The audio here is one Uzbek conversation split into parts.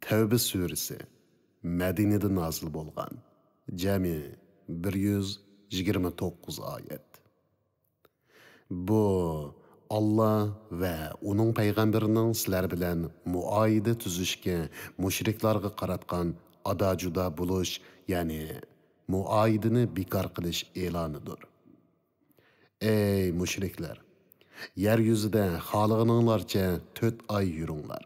Tevbe suresi Medine'de nazil bolgan. Cemi 129 ayet. Bu Allah ve onun peygamberinin sizler bilen muayide tüzüşke müşriklarga qaratgan ada-juda buluş, yani muayidini bekar qilish e'lonidir. Ey müşrikler! Yeryüzüde xalığınlarca 4 ay yürünglar.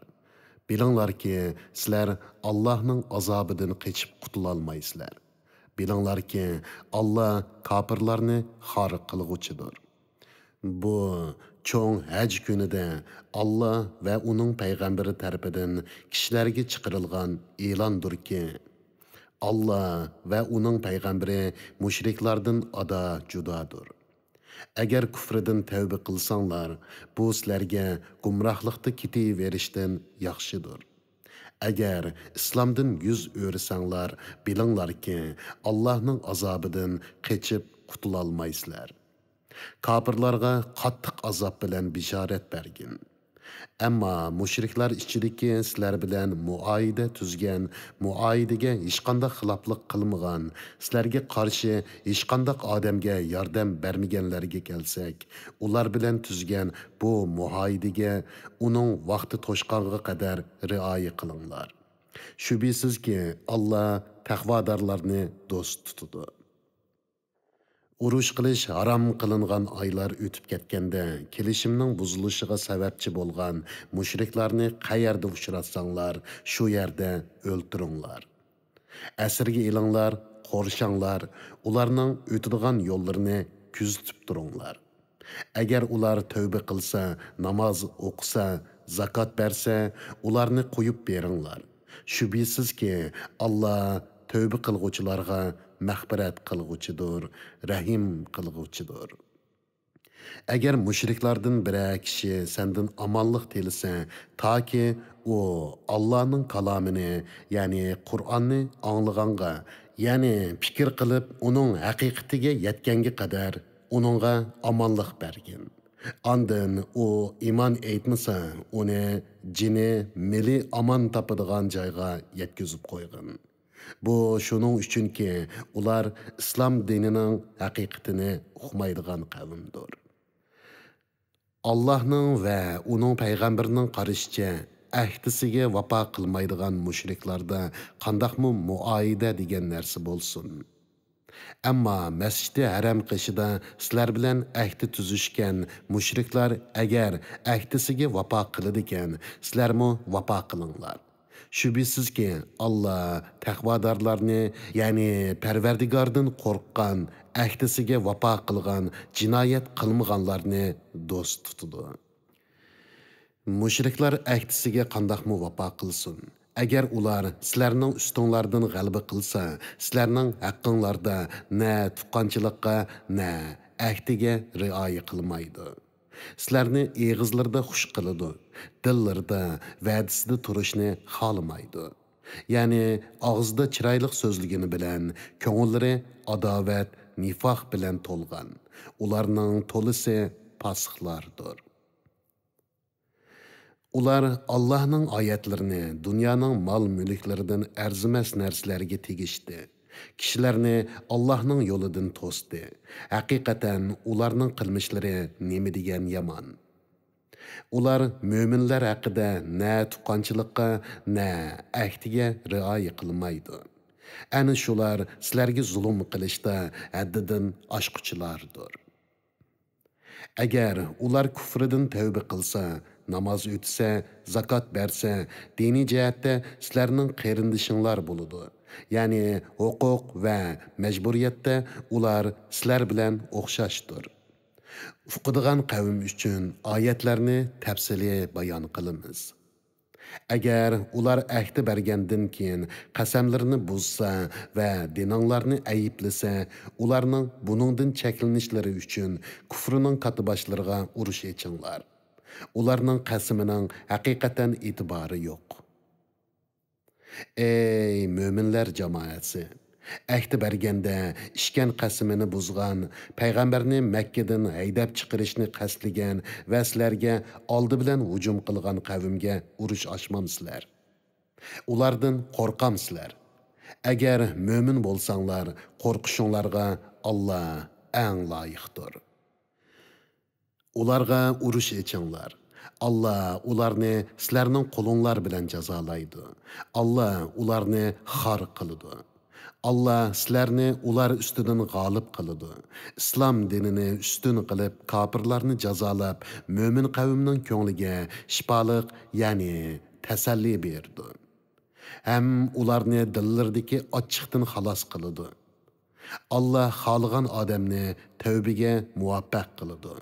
Bilinglar ki, sizler Allah'ның azabıdan qeçip qutulalmaysizlar. Bilinglar ki, Allah kafirlarni xar qilg'uchidir. Bu çoğun hac günüde Allah ve onun peygamberi tarafidan kişilerge çıkarılgan e'londir ki, Allah ve onun peygamberi müşriklardan ada judadır. Agar kufridan tavba qilsanglar, bu sizlarga gumrohlikda ketaverishdan yaxshidir. Agar islomdan yuz o'rsanglar, bilinglarki, Allohning azobidan qechib qutulolmaysizlar. Kafirlarga qattiq azob bilan bishorat bergin. Ammo mushriklar ichidagi sizlar bilan muayida tuzgan, muayidaga hech qanday xiloflik qilmagan, sizlarga qarshi hech qanday odamga yordam bermaganlarga kelsak, ular bilan tuzgan bu muayidaga uning vaqti to'shqonga qadar rioya qilinglar. Shubhisizki, Allah taqvodorlarni do'st tutadi. Urush qilish haram qilingan oylar o'tib ketganda, kelishimning buzilishiga sababchi bo'lgan mushriklarni qayerda uchratsanglar, shu yerda o'ltiringlar. Asirga elinglar, qo'rshanglar, ularning o'tadigan yo'llarini kuzatib turinglar. Agar ular tavba qilsa, namoz o'qisa, zakot bersa, ularni qo'yib beringlar. Shubhisizki, Allah tövbe qilg'uvchilarga mag'firat qilg'uchidir, rahim qilg'uchidir. Agar mushriklardan biri kishi sendan amonlik tilasa, toki u Allohning kalomini, ya'ni Qur'onni anglaganga, ya'ni fikr qilib uning haqiqatiga yetganga qadar uningga amonlik bergin. Ondan u iman aytmasa, uni jini, mili aman topadigan joyga yetkazib qo'ygin. Bu şunun üçünki ular İslam dininin haqiqatini uqmaydigan qavmdir. Allah'ның ve onun peygamberinin qarışıca ahdisiga vafo qilmaydigan mushriklarda qandaqmı muayide degan narsa bo'lsin. Ammo masjidi haram qishida sizlar bilan ahdi tuzishgan mushriklar agar ahdisiga vafo qiladigan, sizlarmi vafo qilinglar. Şübhisizki Allah taqvodorlarni, ya'ni Parvardigordan qo'rqqan, ahdisiga vafo qilgan, jinoyat qilmaganlarni do'st tutadi. Mushriklar ahdisiga qandoqmi vafo qilsin? Agar ular sizlarning ustinglardan g'alaba qilsa, sizlarning haqqinglarda na tuqqanchilikqa, na ahdiga rioya qilmaydi. Sizlarni eg'izlarda xush qiladi, dillarda va'dasida turishni xohlamaydi. Ya'ni og'zida chiroylik so'zligini bilan, ko'ngillari adovat, nifoq bilan to'lgan. Ularning to'lisi pasiqlardir. Ular Allah'ның oyatlarini dunyoning mol-mulklaridan arzimas narsalarga tegishdi. Kishilarni Allah'ның yo'lidan to'sdi. Haqiqatan ularning qilmishlari nima degan yomon. Ular mo'minlar haqida na tuqqanchilikqa, na ahdiga rioya qilmaydi. Ana shular sizlarga zulm qilishda haddidan oshquchilardir. Agar ular kufridan tavba qilsa, namoz o'tsa, zakot bersa, diniy jihatda sizlarning qarindishinglar bo'ladi. Ya'ni huquq va majburiyatda ular sizlar bilan o'xshashdir. Uqadigan qavm uchun oyatlarni tafsili bayon qilamiz. Agar ular ahdi bergandan keyin qasamlarni buzsa va dinonglarni ayiblasa, ularning buningdan cheklanishlari uchun kufrining katiboshlariga urush echinglar. Ularning qasamining haqiqatan e'tibori yo'q. Ey mo'minlar jamoasi! Ahdi berganda ishkan qasamini buzgan, payg'ambarni Makkadan haydab chiqarishni qasdlagan va sizlarga oldi bilan hujum qilgan qavmga urush ochmamsizlar. Ulardan qo'rqamsizlar. Agar mo'min bo'lsanglar, qo'rqishinglarga Allah eng loyiqdir. Ularga urush echinglar. Allah ularni sizlarning qo'linglar bilan jazolaydi. Allah ularni xor qiladi. Allah sizlarni ular ustidan g'olib qiladi. Islom dinini ustun qilib, kofirlarni jazolab, mo'min qavmning ko'ngliga shifoliq, ya'ni tasalli berdi. Ham ularni dillardagi ochiqdan xalos qiladi. Allah xohlagan odamni tavbiga muvaffaq qiladi.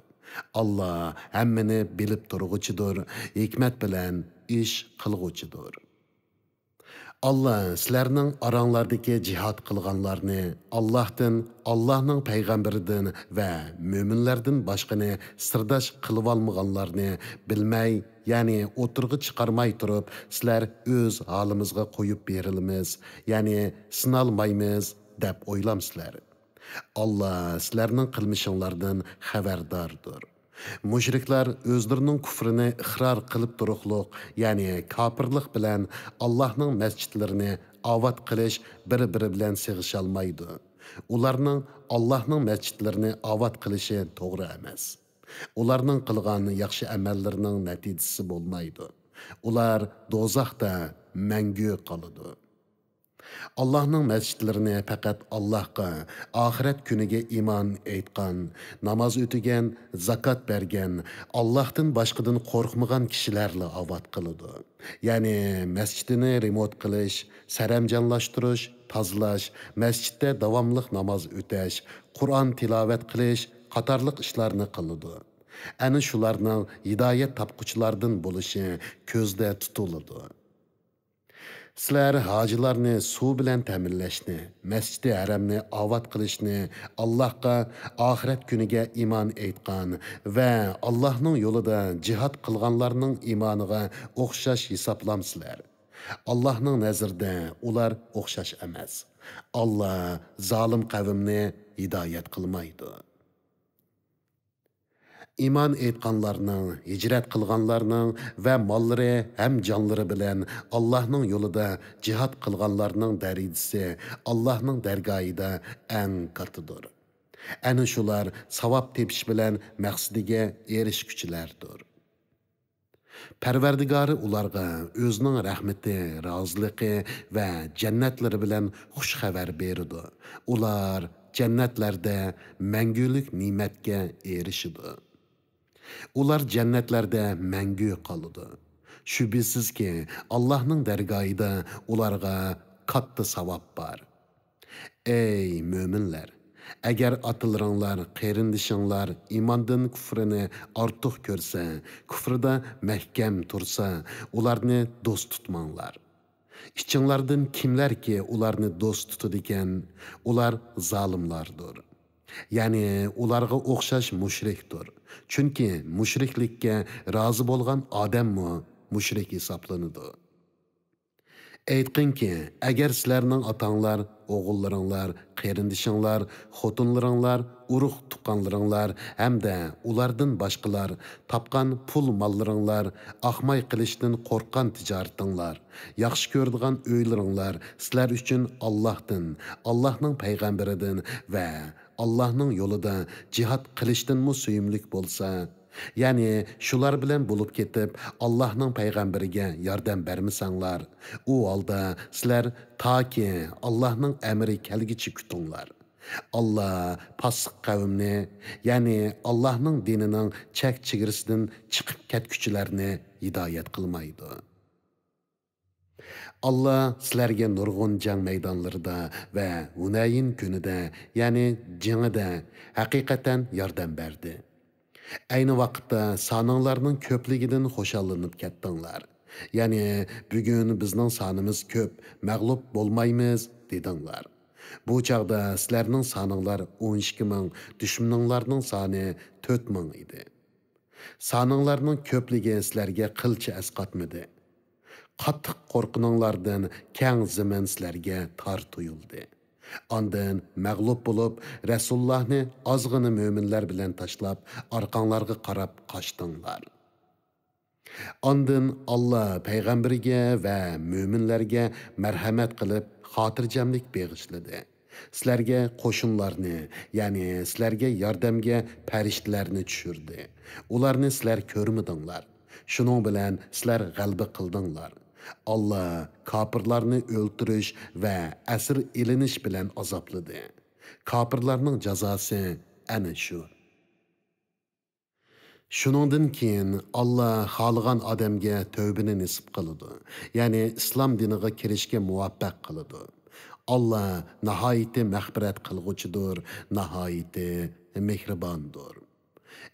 Allah hammani bilib turg'uchidir, hikmat bilan ish qilg'uchidir. Allah sizlarning oranglardagi jihad qilganlarni Allohdan, Allohning payg'ambaridan va mo'minlardan boshqani sirdosh qilib olmaganlarni bilmay, ya'ni o'tirg'i chiqarmay turib, sizlar o'z holimizga qo'yib berilamiz, ya'ni sinalmaymiz deb o'ylamsizlar. Allah sizlarning qilmishinglardan xabardordir. Mushriklar özlərinin küfrünü iqrar qılıb duruqluq, yəni kafirlik bilan Allah'ның məscidlərini avad qilish bir-biri bilan sig'ishalmaydi. Ularning Allah'ның məscidlərini avad qilishi to'g'ri emas. Ularning qilgan yaxshi amallarining natijasi bo'lmaydi. Ular do'zaxda mangu qoladi. Allah'ның məscidlərini faqat Allahqa, ahiret günüge iman etqan, namaz ötügen, zakat bergen, Allah'tan başqadan qorxmagan kişilərlə avad qılıdı. Yani məscidini remont qilish, saramjanlashtirish, tozalash, məsciddə davamlıq namaz ötəş, Qur'on tilavet qilish qatarlıq ishlarni qılıdı. Ani shularning hidoyat topquchilardan bo'lishi ko'zda tutiladi. Sizlar hacılarni suv bilan ta'minlashni, masjidi haramni ovat qilishni, Allohga, oxirat kuniga iymon etgan va Allohning yo'lida jihad qilganlarning iymoniga o'xshash hisoblamsizlar. Allohning nazarida ular o'xshash emas. Allah zolim qavmni hidoyat qilmaydi. İman etqanlarning, hicret qilganlarning va mollari ham jonlari bilan Allohning yo'lida jihad qilganlarning darajasi Allohning dargohida eng kattadir. Ana shular savob tepish bilan maqsadiga erishguchilardir. Parvardigori ularga o'zining rahmati, roziligi va jannatlari bilan xush xabar berdi. Ular jannatlarda mangulik ne'matga erishidi. Ular jannatlarda mangu qoladi. Shubhisizki Allohning dargohida ularga katta savob bor. Ey mo'minlar, agar otalaringlar, qarindishinglar iymondan kufrini ortiq ko'rsa, kufrida mahkam tursa, ularni do'st tutmanglar. İçinlardan kimler ki ularni do'st tutadi ekan, ular zolimlardir. Yani ularga o'xshash mushrikdir. Chunki mushriklikka rozi bo'lgan odammi mushrik hisoblanadi. Aytqinki, agar sizlarning otanglar, o'g'illaringlar, qarindishinglar, xotinlaringlar, urug' tuqqanlaringlar hamda ulardan boshqalar topgan pul mollaringlar, ahmoy qilishdan qo'rqqan tijoratinglar, yaxshi ko'radigan uylaringlar sizlar uchun Allohdan, Allohning payg'ambaridan va Allah'ның yo'lida jihad qilishdanmi suyimlik bo'lsa, ya'ni shular bilan bo'lib ketib Allohning payg'ambariga yordam bermasanglar, u holda sizlar toki Allohning amri kelgichi kutinglar. Allah pasiq qavmni, ya'ni Allohning dinining chek chegirisidan chiqib ketguchilarni hidoyat qilmaydi. Allah sizlarga nurg'un jang maydonlarida va Hunayn kunida, ya'ni jangida haqiqatan yordam berdi. Ayni vaqtda soninglarning ko'pligidan xo'shallanib ketdinglar. Ya'ni bugun bizning sonimiz ko'p, mag'lub bo'lmaymiz dedinglar. Bu chaqda sizlarning soninglar 12 ming, dushmaninglarning soni 4 ming edi. Soninglarning ko'pligi sizlarga qilcha asqatmadi. Qattiq qo'rqininglardan keng zamin sizlarga tor tuyuldi. Ondan mag'lub bo'lib, Rasulullohni ozg'ini mo'minlar bilan tashlab, orqanglarga qarab qochdinglar. Ondan Allah payg'ambariga va mo'minlarga marhamat qilib, xotirjamlik beg'ishladi. Sizlarga qo'shinlarni, ya'ni sizlarga yordamga farishtalarni tushirdi. Ularni sizlar ko'rmidinglar. Shuning bilan sizlar g'alaba qildinglar. Allah kofirlarni o'ltirish va asir ilinish bilan azobladi. Kofirlarning jazosi ana shu. Shuningdan keyin Allah xohlagan odamga tövbini nisib qiladi. Ya'ni islom diniga kirishga muvaffaq qiladi. Allah nihoyatda mag'firat qilg'uchidir, nihoyatda mehribondir.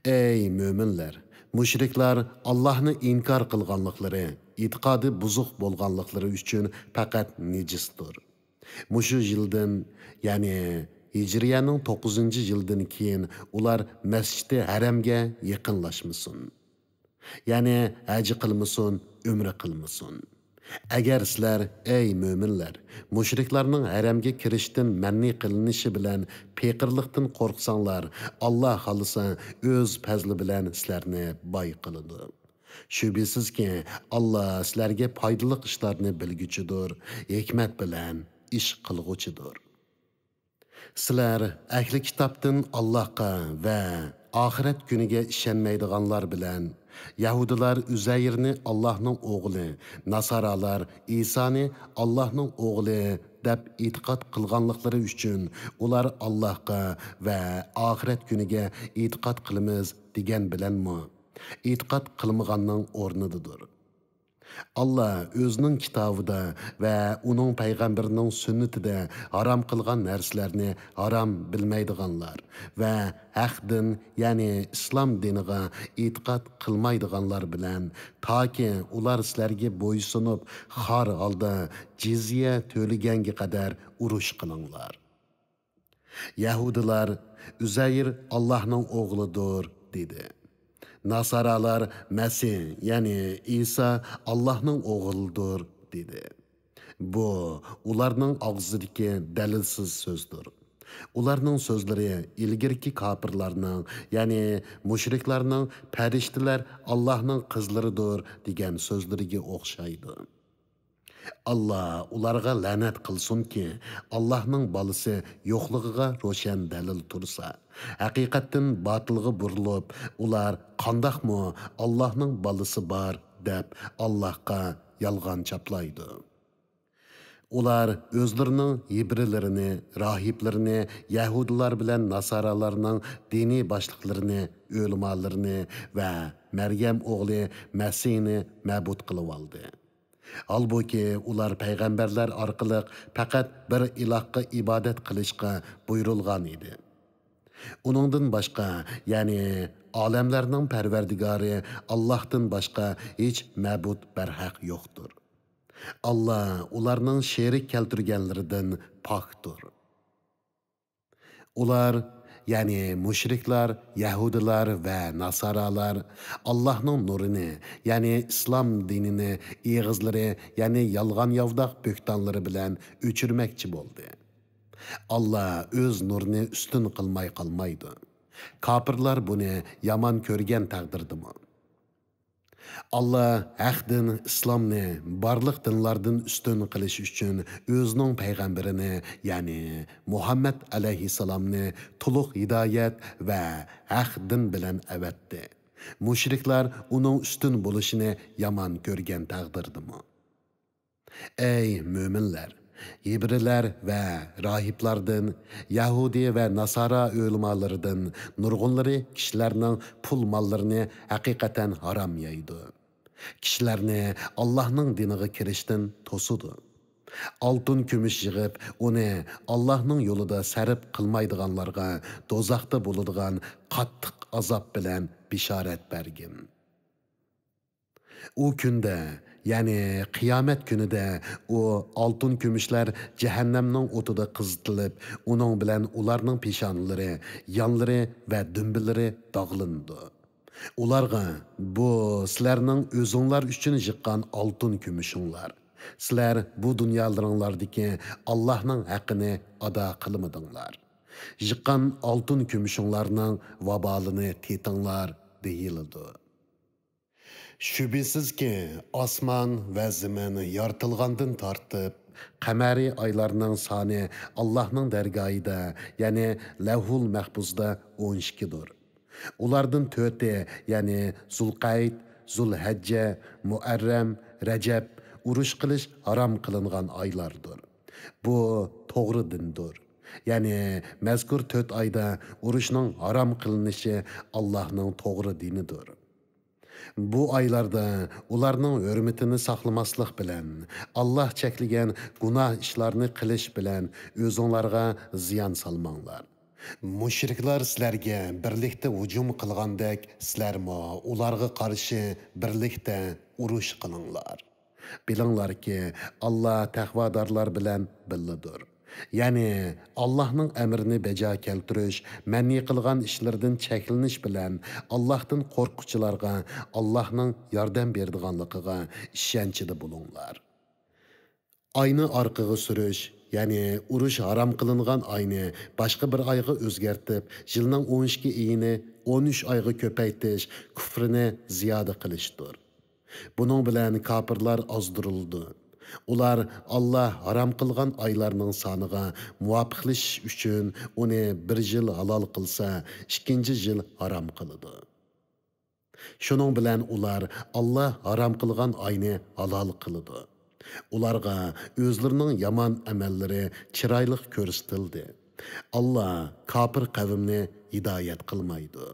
Ey mo'minlar, mushriklar Allohni inkor qilganliklari, e'tiqodi buzuq bo'lganliklari uchun faqat nejisdir. Mushu yildan, ya'ni Hijriyaning 9-yildan keyin ular Masjidi Haramga yaqinlashmasin. Ya'ni haj qilmasin, umra qilmasin. Agar sizlar ey mo'minlar mushriklarning haramga kirishdan manni qilinishi bilan peqirliqdan qo'rqsanglar, Alloh xolisa o'z fazli bilan sizlarni boy qiladi. Shubhisizki Alloh sizlarga foydali ishlarni bilguchidir, hikmat bilan ish qilg'uchidir. Sizlar ahli kitobdan Allohga va oxirat kuniga ishonmaydiganlar bilan Yahudilar Uzayrni Allohning o'g'li, Nasaralar Isoni Allohning o'g'li deb e'tiqod qilganliklari uchun ular Allohga va oxirat kuniga e'tiqod qilamiz degan bilanmi e'tiqod qilmaganning o'rnidadir. Allah özünün kitabida va uning payg'ambarining sunnatida harom qilgan narsalarni harom bilmaydiganlar va haqdin, ya'ni islom diniga e'tiqod qilmaydiganlar bilan toki ular sizlarga bo'ysunib xor holda jizya to'laganga qadar urush qilinglar. Yahudilar Uzayr Allohning o'g'lidir dedi. Nasaralar Mesih, yani İsa Allah'ın oğludur dedi. Bu ularning og'zidagi dalilsiz so'zdir. Ularning so'zlari ilgirki kofirlarning, ya'ni mushriklarning farishtalar Allohning qizlaridir degan so'zlariga o'xshaydi. Allah ularga la'nat qilsin-ki, Allohning bolasi yo'qligiga ro'shan dalil tursa, haqiqatdan botilga burilib, ular qandoqmi Allohning bolasi bor deb Allohga yolg'on chaplaydi. Ular o'zlarining ibrilarini, rohiblarini, yahudilar bilan nasaralarning diniy boshliqlarini, o'limalarini va Maryam o'g'li Masihni ma'bud qilib oldi. Halbuki ular payg'ambarlar orqali faqat bir ilohga ibodat qilishga buyurilgan edi. Uningdan boshqa, ya'ni olamlarning parvardigori Allohdan boshqa hech ma'bud barhaq yo'qdir. Allah ularning sherik keltirganlaridan pokdir. Ular, ya'ni mushriklar, yahudilar va nasaralar Allohning nurini, ya'ni islom dinini eg'izlari, ya'ni yolg'on yovdoq bo'ktonlari bilan o'chirmoqchi bo'ldi. Allah o'z nurini ustun qilmay qolmaydi. Kofirlar buni yomon ko'rgan taqdirdimi? Allah haqdin islomni barliq dinlardan ustun qilish uchun o'zining payg'ambarini, ya'ni Muhammad alayhissalomni to'liq hidoyat va haq din bilan avatdi. Mushriklar uning ustun bo'lishini yomon ko'rgan taqdirdimi? Ey mo'minlar, Ibriler ve rahiplardan, Yahudi ve Nasara ölümalardan nurgunları kişilerinin pul mallarını hakikaten haram yaydı. Kişilerini Allah'ın dinine kirişten tosudu. Altın kümüş yığıp onu Allah'ın yolunda sərib qılmaydıganlarga dozaqda buluduğan qattiq azap bilen bişaret bergin. O günde, yani kıyamet günüde o altın kümüşler cehennemnin otuda kızıtılıp, onun bilen ularının pişanları, yanları ve dümbülleri dağılındı. Ularga bu sizlerinin özünler üçün jıqqan altın kümüşünler. Sizler bu dünyalarınlardaki Allah'ın hakkını ada kılmadınlar. Jıqqan altın kümüşünlerinin vabalını tetinlar deyildi. Şübhəsizki, osmon va zamin yaratilgandan tortib, qamariy oylarning soni Allohning dargohida, ya'ni Lavhul Mahfuzda 12 dir. Ulardan 4'i, ya'ni Zulqayd, Zulhajja, Muarram, Rajab urush qilish harom qilingan oylardir. Bu to'g'ri dindir. Ya'ni mazkur 4 oyda urushning harom qilinishi Allohning to'g'ri dinidir. Bu aylarda ularning hurmatini saqlamaslik bilan, Allah cheklagan gunoh ishlarni qilish bilan o'zinglarga ziyon solmanglar. Mushriklar sizlarga birlikda hujum qilgandek, sizlarmo ularga qarshi birlikda urush qilinglar. Bilinglarki, Allah taqvodorlar bilan birlidir. Ya'ni Allohning amrini bajo keltirish, man'iy qilgan ishlardan cheklanish bilan Allohdan qo'rquvchilarga Allohning yordam beradiganligiga ishonchida bo'linglar. Ayni orqaga surish, ya'ni urush harom qilingan oyni boshqa bir oyga o'zgartib, yilning 12 oyini 13 oyga ko'paytirish kufrini ziyoda qilishdir. Bunun bilan kafirlar ozdirildi. Ular Allah haram qilgan oylarning soniga muvofiqlashish uchun uni bir yil halol qilsa, ikkinchi yil harom qiladi. Shuning bilan ular Allah haram qilgan oyni halol qiladi. Ularga o'zlarining yomon amallari chiroyli ko'rsatildi. Allah kafir qavmni hidoyat qilmaydi.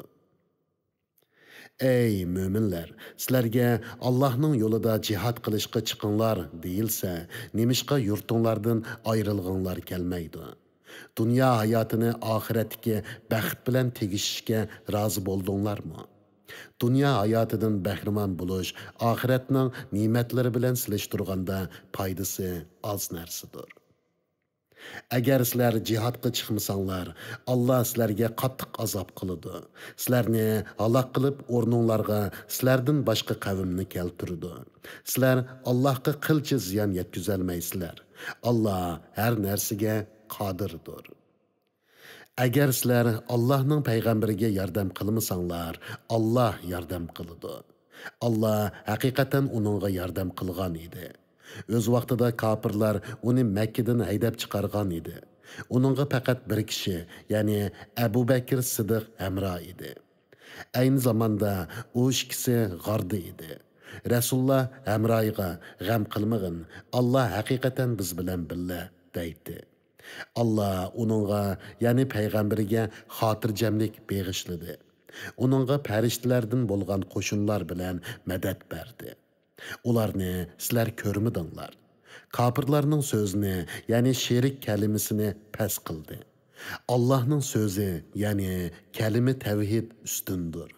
Ey müminler, sizlarga Allah'ның yolida jihad qilishga chiqinglar deyilsa, nemishqa yurtinglardan ayrilganlar kelmaydi. Dünya hayotini oxiratdagi baxt bilan tegishishga rozi bo'ldinglarmi? Dünya hayotidan bahramand bo'lish oxiratning ne'matlari bilan silishtirganda foydasi oz narsadir. Agar sizlar jihadga chiqmasanglar, Allah sizlarga qattiq azob qiladi. Sizlarni halok qilib, o'rninglarga sizlardan boshqa qavmni keltirdi. Sizlar Allohga qilcha ziyon yetkazolmaysizlar. Allah har narsaga qodirdir. Agar sizlar Allohning payg'ambariga yordam qilmasanglar, Allah yordam qiladi. Allah haqiqatan uningga yordam qilgan edi. Öz vaqtida kafirlar uni Makkadan haydab chiqargan edi. Uningga faqat bir kishi, ya'ni Abu Bakr Siddiq hamro edi. Ayni zamonda u ikkisi g'arda edi. Rasululloh hamroyiga g'am qilmag'in, Allah haqiqatan biz bilan billa deydi. Allah uningga, ya'ni payg'ambariga xotirjamlik beg'ishladi. Uningga farishtalardan bo'lgan qo'shinlar bilan madad berdi. Ularni sizlar ko'rmidinglar. Kafirlarning so'zini, ya'ni sherik kalimasini pas qildi. Allohning so'zi, ya'ni kalima tavhid ustundir.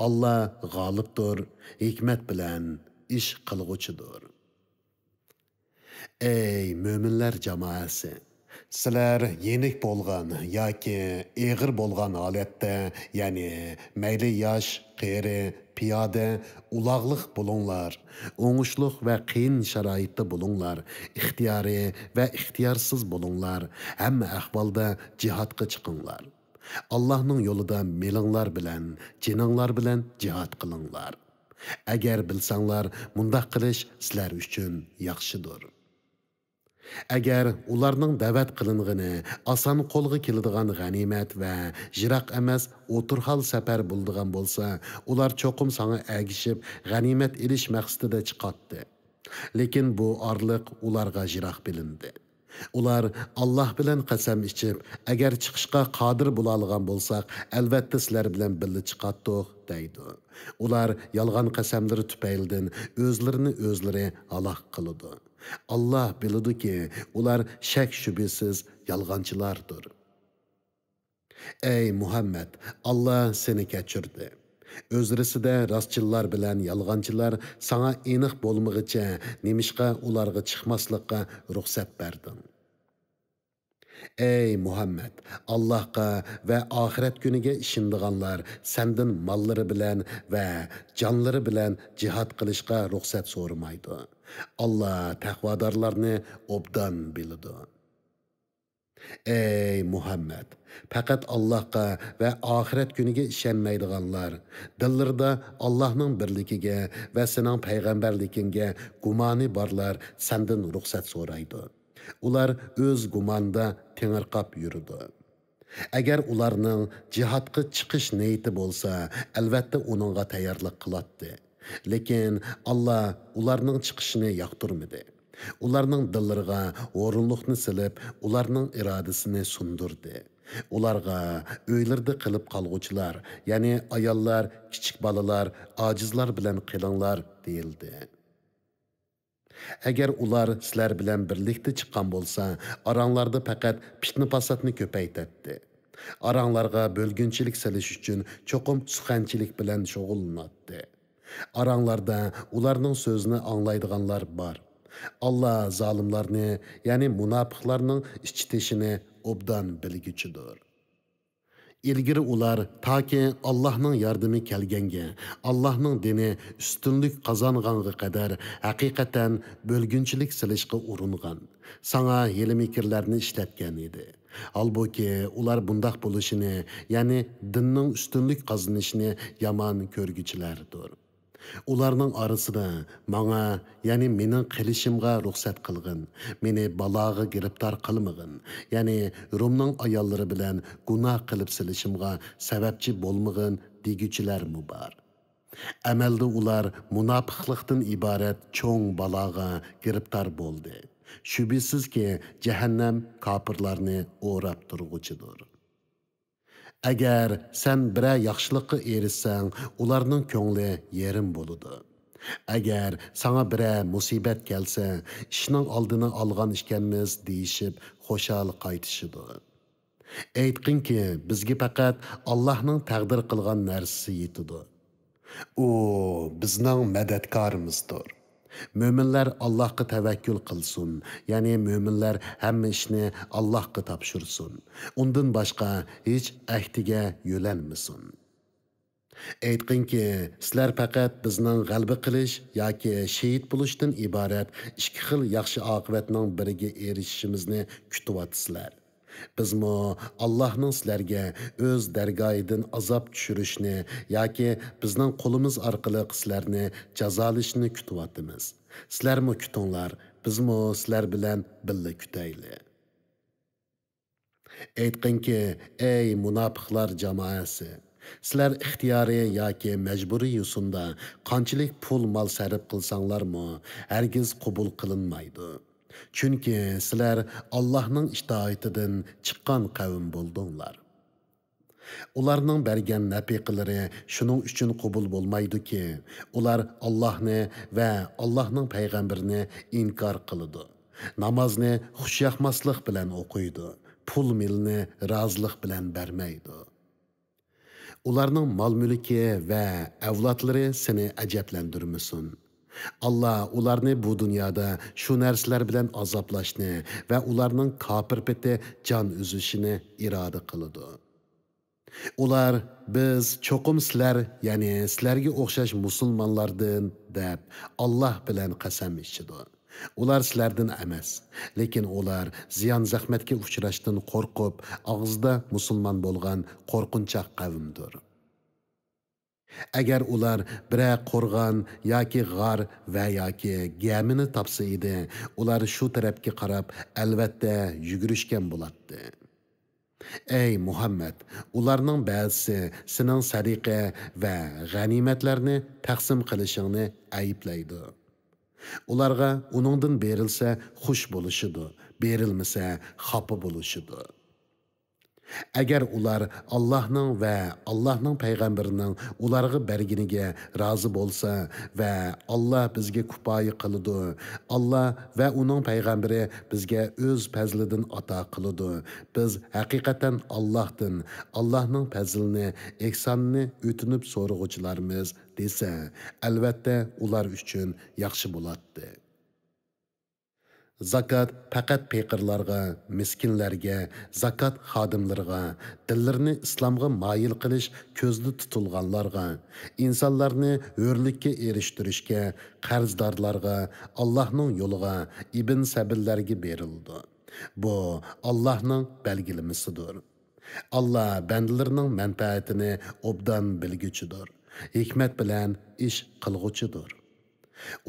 Allah g'olibdir, hikmat bilan ish qilg'uchidir. Ey mo'minlar jamoasi, sizlar yenik bo'lgan yoki eg'ir bo'lgan holatda, ya'ni mayli yosh, qari, piyoda, ulag'liq bo'linglar, o'ngishliq va qiyin sharoitda bo'linglar, ixtiyoriy va ixtiyorsiz bo'linglar, hamma ahvolda jihodga chiqinglar. Allohning yo'lida melinglar bilan, jininglar bilan jihod qilinglar. Agar bilsanglar, mundaq qilish sizlar uchun yaxshidir. Agar ularning da'vat qilingani oson qo'lga keladigan g'animat va jiroq emas o'tirhal safar bo'ladigan bo'lsa, ular cho'qim sana agishib g'animat elish maqsadida chiqatdi. Lekin bu orliq ularga jiroq bilindi. Ular Allah bilan qasam ichib, agar chiqishga qodir bo'la olgan bo'lsak, albatta sizlar bilan birga chiqatdik deydi. Ular yolg'on qasamlari tufaylidan o'zlarini o'zlari halok qiladi. Allah biladi-ki, ular shak shubhasiz yolg'onchilardir. Ey Muhammad, Allah seni kechirdi. O'zrisida rostchilar bilan yolg'onchilar sana aniq bo'lmag'icha nemishqa ularga chiqmaslikqa ruxsat berding. Ey Muhammad, Allohga va oxirat kuniga ishonganlar sendan mollari bilan va jonlari bilan jihad qilishga ruxsat so'ramaydi. Allah taqvodorlarni obdan biladi. Ey Muhammed! Faqat Allohga va oxirat kuniga ishonmaydiganlar, dillarida Allohning birligiga va sening payg'ambarligingga gumoni borlar sendan ruxsat so'raydi. Ular o'z gumonida tengirqab yuridi. Agar ularning jihodga chiqish niyati bo'lsa, albatta uningga tayyorlik qiladi. Lekin Alloh ularning chiqishini yoqtirmadi. Ularning dillariga o'rinliqni silib, ularning irodasini sundirdi. Ularga uylarda qilib qolg'uvchilar, ya'ni ayollar, kichik bolalar, ojizlar bilan qilinglar deyildi. Agar ular sizlar bilan birlikda chiqqan bo'lsa, aranglarda faqat fitna fasodni ko'paytirdi. Aranglarga bo'lgunchilik silish uchun cho'qim suxanchilik bilan shug'ullanadi. Aranglarda ularning so'zini anglaydiganlar bor. Allah zalimlarni, ya'ni munofiqlarning ichitishini obdan bilguchidir. İlgiri ular taki Allah'ның yardımı kelgenge, Allah'ның dini üstünlük qazanğanğı kadar haqiqatan bölgünçilik silishqa urungan. Sana yeli mikirlerini işletken idi. Halbuki ular bundaq buluşini, yani dinning üstünlük qazanışını yaman körgüçilerdir. Ularning arasida manga, ya'ni mening qilishimga ruxsat qilgin, meni baloga giribtor qilmag'in, ya'ni Rumning ayollari bilan gunoh qilib silishimga sababchi bo'lmag'in deguchilar bor. Amalda ular munofiqlikdan iborat cho'ng baloga giribtor bo'ldi. Shubhisizki jahannam kofirlarni o'rab turg'uchidir. Agar sen birə yaxşılıqqa erişsən, ularning ko'ngli yerim bo'ladi. Agar sana birə musibət kelsə, ishning oldini olgan ekanmiz deyishib, xo'shal qaytishidir. Aytqinki, bizga faqat Allohning taqdir qilgan narsasi yetadi. U bizning madadkorimizdir. Möminlər Allahqa təvəkkül qılsın, yəni möminlər həmmə işini Allahqa tapşırsın. Ondan başqa heç əhdiga yönəlməsin. Aytqinki, sizlər faqat bizning g'alaba qilish yoki shahid bo'lishdan iborat ikki xil yaxshi oqibatning biriga erishishimizni kutyapsizlar. Bizmo Allohning sizlarga o'z dargohidan azob tushirishni yoki bizning qo'limiz orqali sizlarni jazolashni kutyapmiz. Sizlarmi kutinglar, bizmo sizlar bilan birga kutayli. Aytqinki, ey munofiqlar jamoasi, sizlar ixtiyoriy yoki majburiy yo'sinda qanchalik pul mol sarf qilsanglarmi, hargiz qabul qilinmaydi. Chunki sizlar Allohning itoatidan chiqqan qavm bo'ldinglar. Ularning bergan nafiqalari shuning uchun qabul bo'lmaydi-ki, ular Allohni va Allohning payg'ambarini inkor qiladi. Namozni xushyoqmaslik bilan o'qiydi. Pul milni rozilik bilan bermaydi. Ularning mol-mulki va avlodlari seni ajablantirmasin. Allah ularni bu dunyoda shu narsalar bilan azoblashni va ularning kofir peti jon uzishini iroda qiladi. Ular biz cho'qim sizlar, ya'ni sizlarga o'xshash musulmonlardan deb Alloh bilan qasam ichdi. Ular sizlardan emas, lekin ular ziyon zahmatga uchrashdan qo'rqib, og'zida musulmon bo'lgan qo'rqinchoq qavmdir. Agar ular birə qo'rg'on yoki g'ar va yoki gamini topsa edi, ular shu tarafga qarab albatta yugurishgan bo'ladi. Ey Muhammad, ularning ba'zisi sening sadiqa va g'animatlarni taqsim qilishingni ayiblaydi. Ularga uningdan berilsa xush bo'lishidir, berilmasa xafa bo'lishidir. Agar ular Allohning va Allohning payg'ambarining ularga berginiga rozi bo'lsa va Alloh bizga kifoya qiladi, Alloh va uning payg'ambari bizga o'z fazlidan ato qiladi. Biz haqiqatan Allohdan Allohning fazlini, ehsonini o'tinib so'rag'uvchilarmiz desa, albatta ular uchun yaxshi bo'ladi. Zakat faqat peyqirlarga, miskinlarga, zakat xodimlarga, dillarini islomga moyil qilish ko'zda tutilganlarga, insonlarni hurlikka erishtirishga, qarzdorlarga, Allohning yo'liga, ibn sabillarga berildi. Bu Allah'ның belgilemesidir. Allah bəndələrinin mənfəətini obdan bilgüçüdür. Hikmət bilən iş qılğuçudur.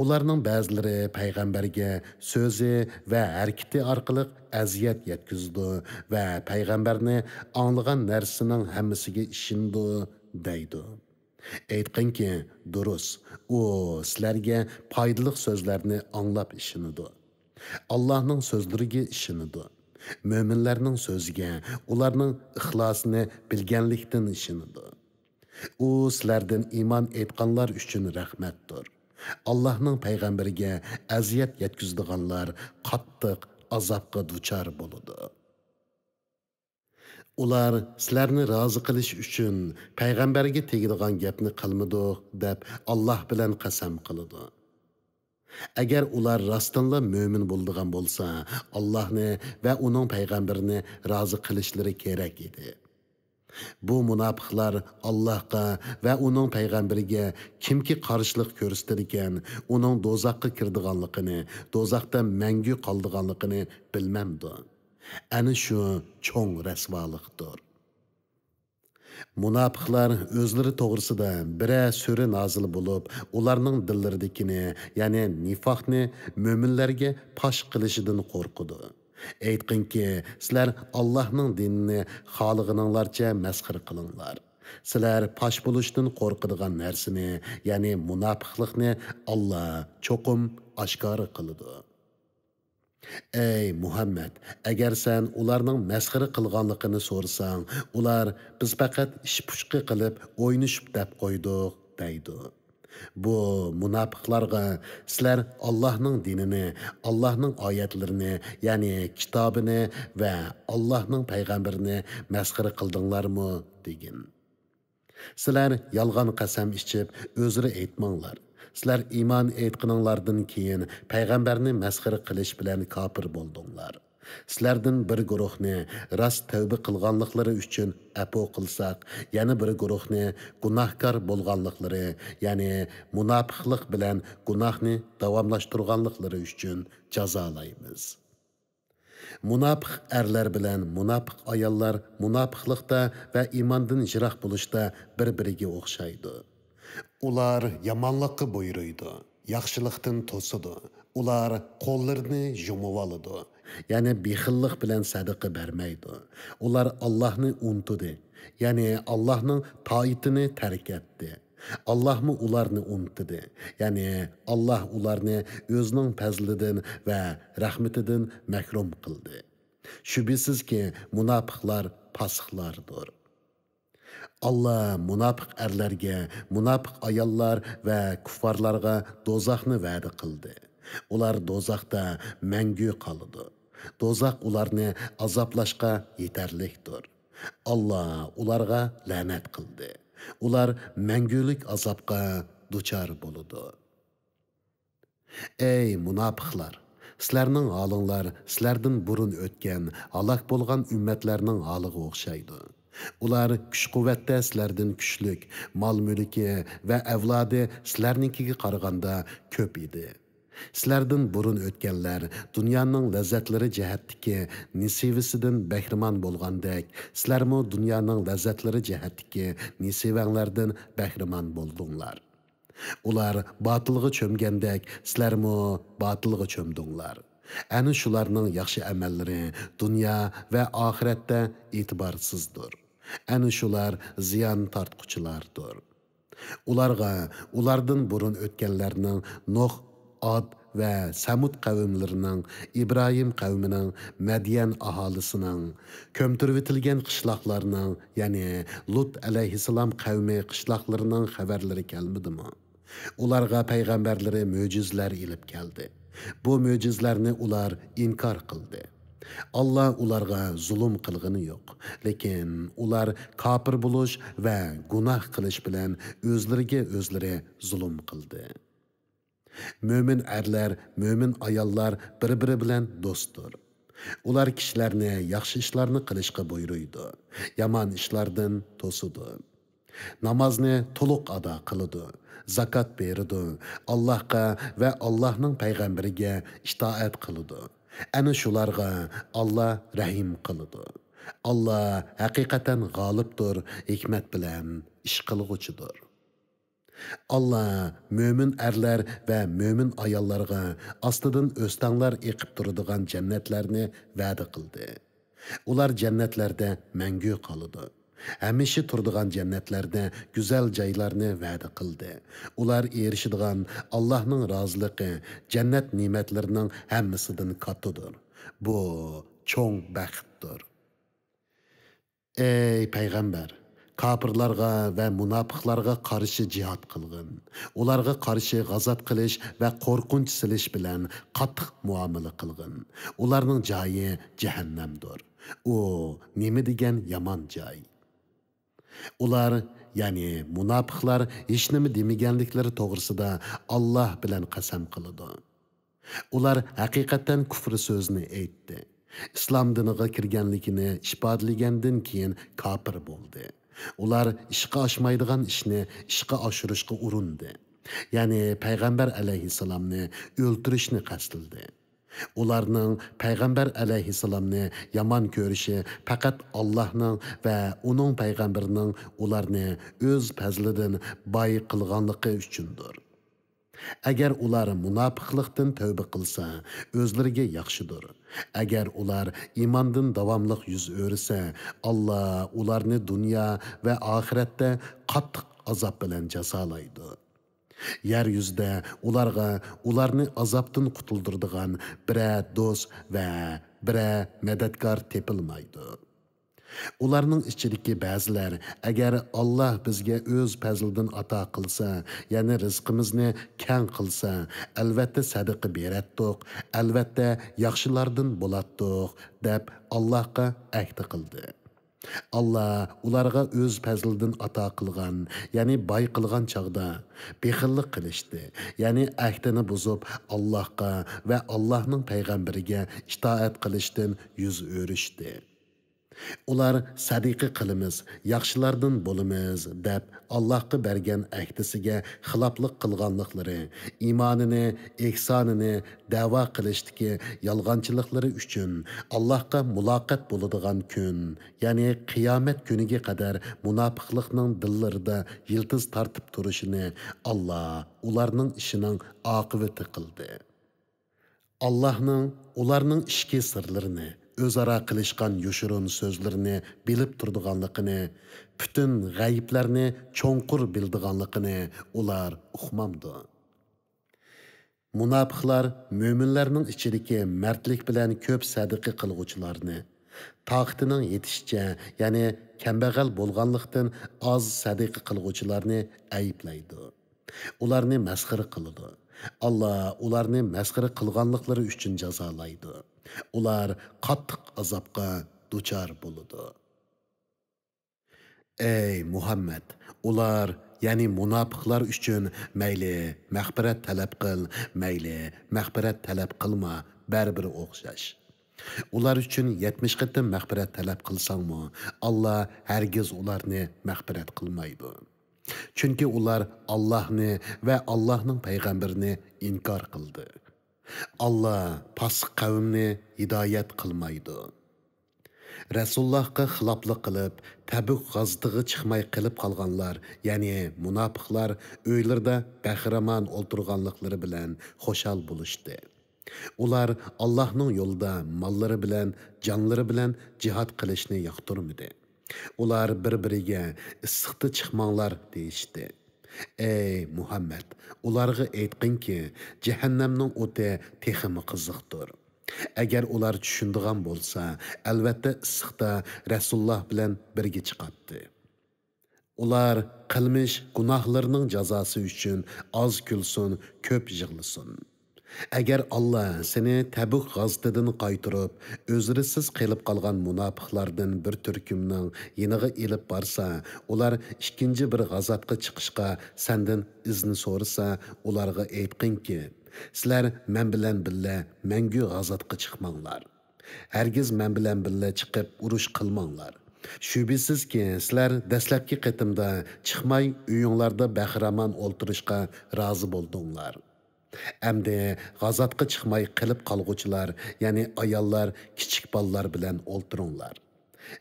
Ularning ba'zilari payg'ambarga so'zi va harakati orqali aziyat yetkazdi va payg'ambarni anglagan narsaning hammasiga ishindi deydi. Aytqinki, durust, u sizlarga foydali so'zlarni anglab ishinidi. Allohning so'zlariga ishinidi. Mo'minlarning so'ziga, ularning ixlosini bilganlikdan ishinidi. U sizlardan iymon etganlar uchun rahmatdir. Allohning payg'ambariga aziyat yetkazadiganlar qattiq azobga duchor bo'ladi. Ular sizlarni rozi qilish uchun payg'ambarga tegadigan gapni qilmadi deb Alloh bilan qasam qiladi. Agar ular rostdanla mo'min bo'ladigan bo'lsa, Allohni va uning payg'ambarini rozi qilishlari kerak edi. Bu munofiqlar Allohga va uning payg'ambariga kimki qarshilik ko'rsatadigan, uning do'zaxga kirdiganligini, do'zaxda mangu qoldiganligini bilmamdi. Ana shu cho'ng rasvolikdir. Munofiqlar o'zlari to'g'risida biror sura nozil bo'lib, ularning dillaridagini, ya'ni nifoqni mo'minlarga pash qilishidan qo'rqidi. Aytqinki, sizlar Allohning dinini xohlaganinglarcha masxir qilinglar. Sizlar pash bo'lishdan qo'rqadigan narsani, ya'ni munofiqlikni Alloh cho'qim oshkora qiladi. Ey Muhammad, agar sen ularning masxara qilganligini so'rasang, ular biz faqat ishpushqi qilib o'ynashib deb qo'ydik deydi. Bu munofiqlarga sizlar Allohning dinini, Allohning oyatlarini, ya'ni kitobini va Allohning payg'ambarini masxara qildinglarmi degin. Sizlar yolg'on qasam ichib o'zri aytmanglar. Sizlar iymon etqininglardan keyin payg'ambarni masxara qilish bilan kofir bo'ldinglar. Sizlardan bir guruhni rost tavba qilganliklari uchun afo qilsak, yana bir guruhni gunohkor bo'lganliklari, ya'ni munofiqlik bilan gunohni davomlashtirganliklari uchun jazolaymiz. Munofiq erlar bilan munofiq ayollar munofiqlikda va iymondan yiroq bo'lishda bir-biriga o'xshaydi. Ular yomonlikqa buyuruydi, yaxshilikdan to'sidi. Ular qo'llarini yumib oladi, ya'ni bexillik bilan sadaqa bermaydi. Ular Allohni unutdi, ya'ni Allohning toatini tark etdi. Allohmi ularni unutdi, ya'ni Alloh ularni o'zining fazlidan va rahmatidan mahrum qildi. Shubhisizki, munofiqlar pasiqlardir. Allah munofiq erlarga, munofiq ayollar va kuffarlarga do'zaxni va'da qildi. Ular do'zaxda mangu qoladi. Do'zax ularni azoblashga yetarlikdir. Allah ularga la'nat qildi. Ular mangulik azobga duchor bo'ladi. Ey munofiqlar, sizlarning holinglar sizlardan burun o'tgan, halok bo'lgan ummatlarning holiga o'xshaydi. Ular kuch-quvvatda sizlardan kuchlik, mol-mulki va avlodi sizlarnikiga qaraganda ko'p edi. Sizlardan burun o'tganlar dunyoning lazzatlari jihatdagi nisivisidan bahramand bo'lgandek, sizlarmi dunyoning lazzatlari jihatdagi nisivanglardan bahramand bo'ldinglar. Ular batılga cho'mgandek, sizlarmi batılga cho'mdinglar. Ana shularning yaxshi amallari dunyo va oxiratda e'tiborsizdir. Ana shular ziyon tortquchilardir. Ulardan burun o'tganlarning Nuh, Ad va Samud qavmlarining, İbrahim qavmining, Madyan aholisining, ko'mtirvitilgan qishloqlarning, ya'ni Lut alayhissalom qavmi qishloqlarining xabarlari kelmadimi? Ularga payg'ambarlari mo'jizlar ilib keldi. Bu mo'jizlarni ular inkor qildi. Allah ularga zulm qilgani yo'q, lekin ular kofir bo'lish va gunoh qilish bilan o'zlariga o'zlari zulm qildi. Mo'min erlar, mo'min ayollar bir-biri bilan do'stdir. Ular kishilarni yaxshi ishlarni qilishga buyuruydi, yomon ishlardan to'sidi. Namozni to'liq ado qiladi, zakat beradi, Allohga va Allohning payg'ambariga itoat qiladi. Ana shularga Allah rahim qiladi. Allah haqiqatan g'olibdir, hikmat bilan ish qilg'uchidir. Allah mömin erler ve mömin ayollarga astıdan östanglar eqib turadigan jannatlarni va'da qildi. Ular jannatlerde мәңгі qalıdı. Həmişə turadigan jannatlarda güzel joylarni va'da qildi. Ular erişidigan Allah'ның razılığı jannat ne'matlarining hammasidan kattadır. Bu çoğ baxtdir. Ey payg'ambar, kafirlarga ve munofiqlarga qarshi jihad qilgin. Ularga qarshi g'azab qilish va qo'rqinch silish bilan qattiq muomala qilgin. Ularning joyi jahannamdir. U nima degan yomon joy. Ular, ya'ni munofiqlar hech nima demaganliklari to'g'risida Alloh bilan qasam qiladi. Ular haqiqatan kufr so'zni aytdi. İslam diniga kirganligini isbotlagandan keyin kafir bo'ldi. Ular ishqa oshmaydigan ishni ishqa oshirishga urindi. Ya'ni payg'ambar alayhissalomni o'ltirishni qasdildi. Ularning payg'ambar alayhissalomni yomon ko'rishi faqat Allohning va uning payg'ambarining ularni o'z fazlidan boy qilganligi uchundir. Agar ular munofiqlikdan tövbe qilsa, o'zlariga yaxshidir. Agar ular iymondan davomli yuz o'risa, Alloh ularni dunyo va oxiratda qattiq azob bilan jazolaydi. Yer yuzida ularni azobdan qutuldiradigan biror do'st va biror madadkor tepilmaydi. Ularning ichidagi ba'zilar agar Alloh bizga o'z fazlidan ato qilsa, ya'ni rizqimizni keng qilsa, albatta sadaqa beratdiq, albatta yaxshilardan bo'latdiq deb Allohga ahd qildi. Allah ularga o'z fazlidan ato qilgan, ya'ni boy qilgan chaqda bexillik qilishdi, ya'ni ahdini buzib Allohga va Allohning payg'ambariga itoat qilishdan yuz o'rishdi. Ular sadiqa qilamiz, yaxshilardan bo'lamiz deb Allohga bergan ahdisiga xiloflik qilganliklari, iymonini, ihsonini da'vo qilishdagi yolg'onchiliklari uchun Allohga muloqot bo'ladigan kun, ya'ni qiyomat kuniga qadar munofiqlikning dillarida yildiz tortib turishini Alloh ularning ishining oqibati qildi. Allohning ularning ishki sirlarini, o'zaro qilishgan yushurun so'zlarini bilib turdiganligini, butun g'ayiblarni cho'nqur bildiganligini ular uqmamdi. Munofiqlar mo'minlarning ichidagi mardlik bilan ko'p sadaqa qilguvchilarni, toqatining yetishicha, ya'ni kambag'al bo'lganlikdan oz sadaqa qilguvchilarni ayblaydi. Ularni masxara qiladi. Allah ularni masxara qilganliklari uchun jazolaydi. Ular qattiq azobga duchor bo'ladi. Ey Muhammad, ular, ya'ni munofiqlar uchun mayli mag'firat talab qil, mayli mag'firat talab qilma, baribir o'xshash. Ular uchun 70 qatim mag'firat talab qilsangmi, Allah hargiz ularni mag'firat qilmaydi. Chunki ular Allohni va Allohning payg'ambarini inkor qildi. Allah pasiq qavmni hidoyat qilmaydi. Rasulullohga xiloflik qilib, Tabuk g'azitiga chiqmay qilib qolganlar, ya'ni munofiqlar uylarida bahramon o'ltirganliklari bilan xo'shal bo'lishdi. Ular Allohning yo'lida mollari bilan, jonlari bilan jihad qilishni yoqtirmadi. Ular bir-biriga issiqda chiqmanglar deyishdi. Ey Muhammad, ularga aytqinki, jahannamning o'ti texmi qiziqdir. Agar ular tushundigan bo'lsa, albatta issiqda Rasululloh bilan birga chiqatdi. Ular qilmish gunohlarining jazosi uchun oz kulsin, ko'p yig'lasin. Agar Allah seni Tabuk g'azitidan qaytirib, o'zrisiz qilib qolgan munofiqlardan bir turkumning yeniga elib borsa, ular ikkinchi bir g'azotga chiqishga sendan izni so'rasa, ularga aytqinki, sizlar men bilan birga mangu g'azotga chiqmanglar. Hargiz men bilan birga chiqib urush qilmanglar. Shubhisizki, sizlar dastlabki qitimda chiqmay uyinglarda bahramon o'ltirishga rozi bo'ldinglar. Әмді ғазатқы chiqmay qilib qolg'uchilar, ya'ni ayollar, kichik bolalar bilan o'ltiringlar.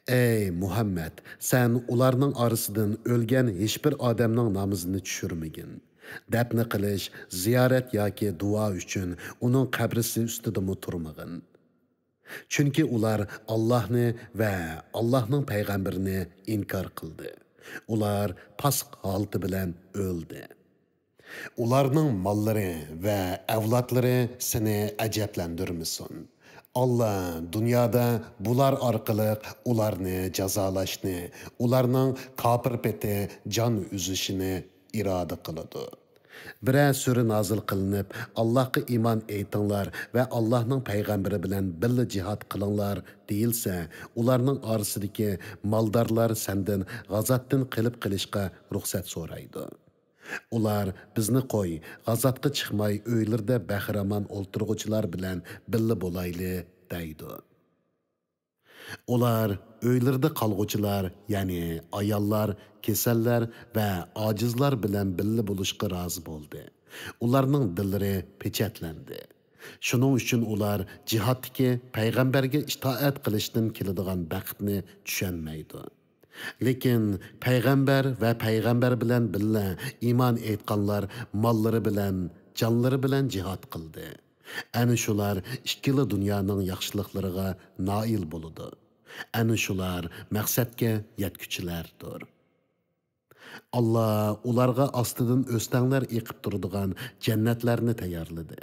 Ey Muhammad, sen ularning orasidan o'lgan hech bir odamning namozini tushirmagin. Dafni qilish, ziyorat yoki duo uchun uning qabrisi ustida turmagin. Chunki ular Allohni va Allohning payg'ambarini inkor qildi. Ular pasq holati bilan o'ldi. Ularning mollari va avlodlari seni ajablantirmasin. Allah dunyoda bular orqali ularni jazolashni, ularning kofir peti jon uzishini iroda qiladi. Birər sura nazil qilinib, Allohga iymon aytinglar va Allohning payg'ambari bilan birga jihad qilinglar deyilsa, ularning orasidagi maldorlar sendan g'azotdan qilib qilishga ruxsat so'raydi. Ular bizni qo'y, g'azotga chiqmay uylarda bahramon o'ltirg'uchilar bilan birga bo'layli deydi. Ular uylarda qolg'uchilar, ya'ni ayollar, kasallar va ojizlar bilan birga bo'lishga rozi bo'ldi. Ularning dillari pechatlandi. Shuning uchun ular jihaddagi payg'ambarga itoat qilishdan keladigan baxtni tushunmaydi. Lekin payg'ambar va payg'ambar bilan birga iymon etganlar mollari bilan, jonlari bilan jihad qildi. Ana shular ikkili dunyoning yaxshiliklariga noil bo'ladi. Ana shular maqsadga yetguchilardir. Allah ularga ostidan o'stanglar eqib turadigan jannatlarni tayyorladi.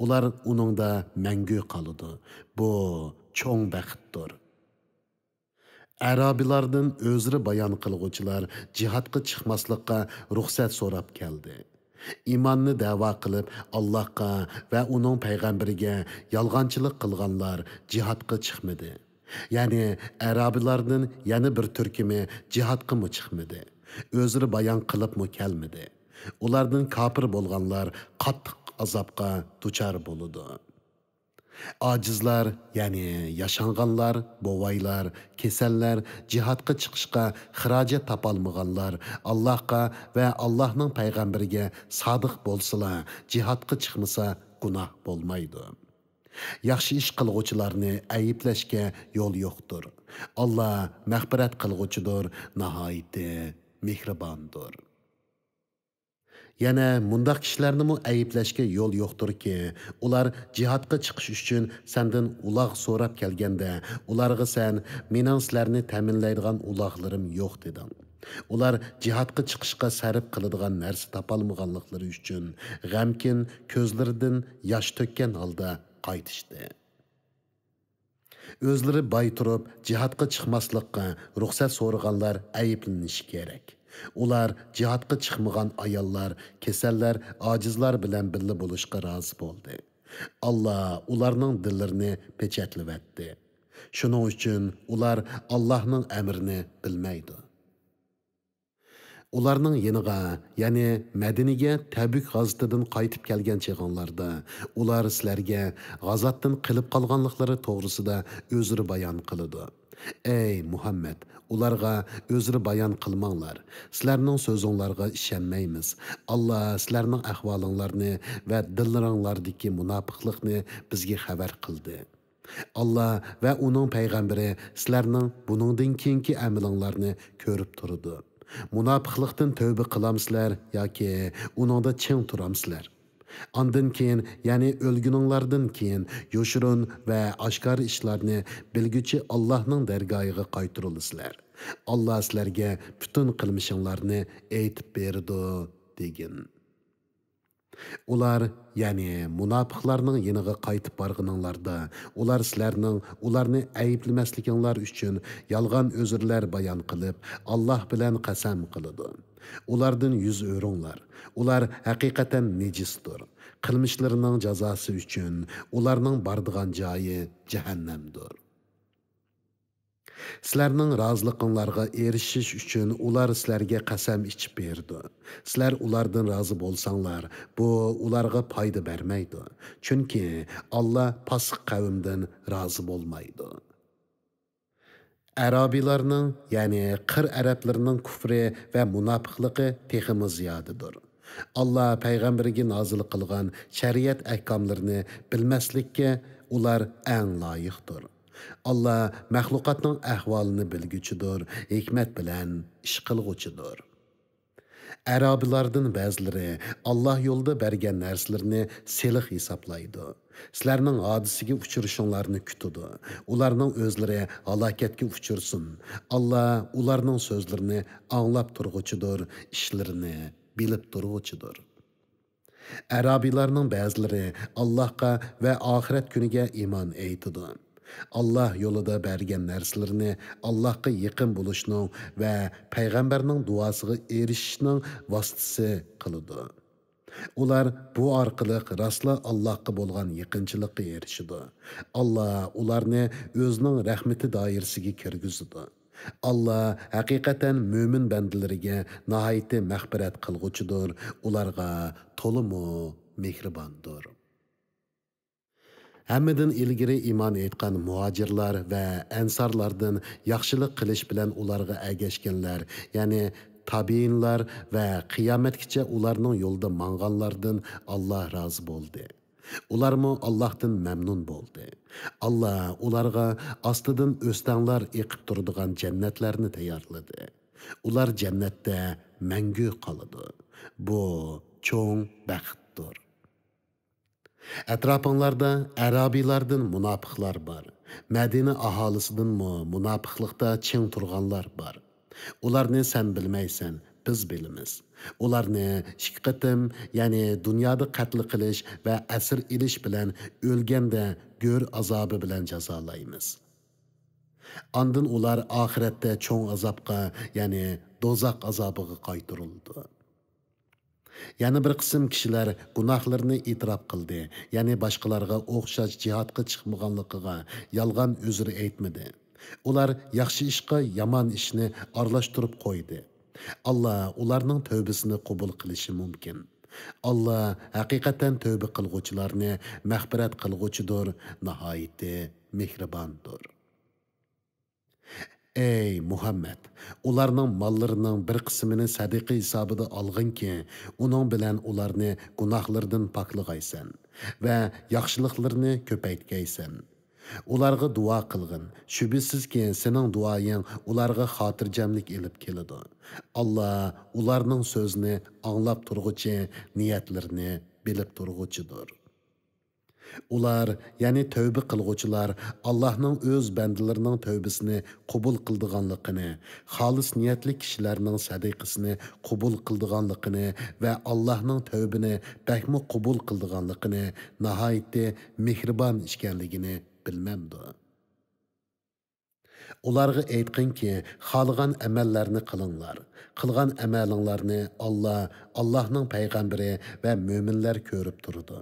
Ular uningda mangu qoladi. Bu cho'ng baxtdir. Arabilardan o'zri bayon qilg'uvchilar jihadga chiqmaslikqa ruxsat so'rab keldi. İmanını dava qilib Allohga va uning payg'ambariga yolg'onchilik qilganlar jihadga chiqmadi. Ya'ni Arabilardan yana bir turkumi jihadga mı chiqmadi. O'zri bayon qilib mı kelmadi. Ulardan kafir bo'lganlar qattiq azobga duchor bo'ladi. Acizlar, ya'ni yaşanganlar, bovaylar, keseller, jihadga chiqishga xirajat topolmaganlar, Allohga va Allohning payg'ambariga sodiq bo'lsalar, jihadga chiqmasa gunoh bo'lmaydi. Yaxshi ish qilg'uvchilarni ayblashga yo'l yo'qdir. Alloh mag'firat qilg'uchidir, nihoyatda mehribondir. Yana mundaq kishilarni mu ayblashga yo'l yo'qdirki, ular jihadga chiqish uchun sendan uloq so'rab kelganda, ularga sen mening sizlarni ta'minlaydigan uloqlarim yo'q deding. Ular jihadga chiqishga sarf qiladigan narsa topolmaganliklari uchun g'amkin ko'zlaridan yosh to'kkan holda qaytishdi. O'zlari boy turib jihadga chiqmaslikka ruxsat so'raganlar ayblanishi kerak. Ular jihadga chiqmagan ayollar, kasallar, ojizlar bilan birga bo'lishga rozi bo'ldi. Allah ularning dillarini pechatlayotdi. Shuning uchun ular Allohning amrini bilmaydi. Ularning yeniga, ya'ni Madinaga Tabuk g'azatidan qaytib kelgan chig'onlarda ular sizlarga g'azotdan qilib qolganliklari to'g'risida o'zri bayon qiladi. Ey Muhammad, ularga o'zri bayon qilmanglar. Sizlarning so'zinglarga ishonmaymiz. Alloh sizlarning ahvolinglarni va dillaringlardagi munofiqlikni bizga xabar qildi. Allah va uning payg'ambari sizlarning buningdan keyingi amalinglarni ko'rib turdi. Munofiqlikdan tövbe qilamsizlar yoki uningda ching turamsizlar. Ondan keyin, ya'ni o'lguninglardan keyin yoshirun va oshkor ishlarni bilguchi Allohning dargohiga qaytirilasizlar. Alloh sizlarga butun qilmishinglarni aytib berdi degin. Ular, ya'ni munofiqlarning yeniga qaytib borganinglarda, ular sizlarning ularni ayblamasliginglar uchun yolg'on o'zirlar bayon qilib, Alloh bilan qasam qiladi. Ulardan yuz o'ringlar. Ular haqiqatan nejisdir. Qilmishlarining jazosi uchun ularning bordigan joyi jahannamdir. Sizlarning roziliqinglarga erishish uchun ular sizlarga qasam ichib berdi. Sizlar ulardan rozi bo'lsanglar, bu ularga foyda bermaydi. Chunki Alloh pasiq qavmdan rozi bo'lmaydi. Arabilarning, ya'ni qir arablarning kufri va munofiqligi texmi ziyodadir. Allah payg'ambariga nozil qilgan shariat ahkomlarini bilmaslikka ular eng loyiqdir. Allah maxluqotning ahvolini bilguchidir, hikmat bilan ish qilg'uchidir. Arabilardan ba'zilari Allah yo'lida bergan narsalarni seliq hisoblaydi. Sizlarning hodisiga uchrashinglarni kutadi. Ularning o'zlari halokatga uchursin. Allah ularning so'zlarini anglab turg'uchidir, ishlarini bilib turg'uchidir. Arabilarning ba'zilari Allohga va oxirat kuniga iymon aytadi. Allah yo'lida bergan narsalarni Allohga yaqin bo'lishning va payg'ambarning duosiga erishishning vositasi qiladi. Ular bu orqali rostla Allohga bo'lgan yaqinchilikka erishadi. Allah ularni o'zining rahmati doirasiga kirgizadi. Allah haqiqatan mo'min bandalariga nihoyatda mag'firat qilg'uchidir, ularga to'liq mehribondir. Hammadan ilgari iymon etgan muhojirlar va ansarlardan yaxshilik qilish bilan ularga ergashganlar, ya'ni tabiinlar va qiyomatgacha ularning yo'lida manganlardan Allah rozi bo'ldi. Ularmı Allah'tan memnun bo'ldi. Allah ularga ostidan o'stanlar eqib turadigan jannatlarni tayyorladi. Ular jannatda mangu qoladi. Bu cho'ng baxtdir. Atrofinglarda Arabiylardan munofiqlar bor. Madina aholisidanmi munofiqlikda ching turganlar bor. Ularni sen bilmaysan, biz bilamiz. Ularni ikki qatim, ya'ni dunyoda qatl qilish va asir ilish bilan o'lganda go'r azobi bilan jazolaymiz. Ondan ular oxiratda cho'ng azobga, ya'ni do'zax azobiga qaytarildi. Yana bir qism kishilar gunohlarini e'tirof qildi, ya'ni boshqalarga o'xshash jihodga chiqmaganligiga yolg'on uzr aytmadi. Ular yaxshi ishga yomon ishni aralashtirib qo'ydi. Allah ularning tövbesini qabul qilishi mumkin. Allah haqiqatan tövbe qilguvchilarni mag'firat qilguvchidir, nihoyatda mehribondir. Ey Muhammad, ularning mollarining bir qismini sadaqa hisobida olg'inki, uning bilan ularni gunohlardan poklig'aysan va yaxshiliklarni ko'paytgaysan. Ularga duo qilgin. Shubhisizki sening duoying ularga xotirjamlik elib keladi. Allah ularning so'zini anglab turg'uchi, niyatlarini bilib turg'uchidir. Ular, ya'ni tövbe qilguvchilar Allohning o'z bandalarining tövbesini qabul qildiganligini, xolis niyatli kishilarning sadaqasini qabul qildiganligini va Allohning tövbini bakmo qabul qildiganligini, nihoyatda mehribon ekanligini bilmamdi. Ularga aytqinki, xohlagan amallarni qilinglar. Qilgan amalinglarni Allohning payg'ambari va mo'minlar ko'rib turdi.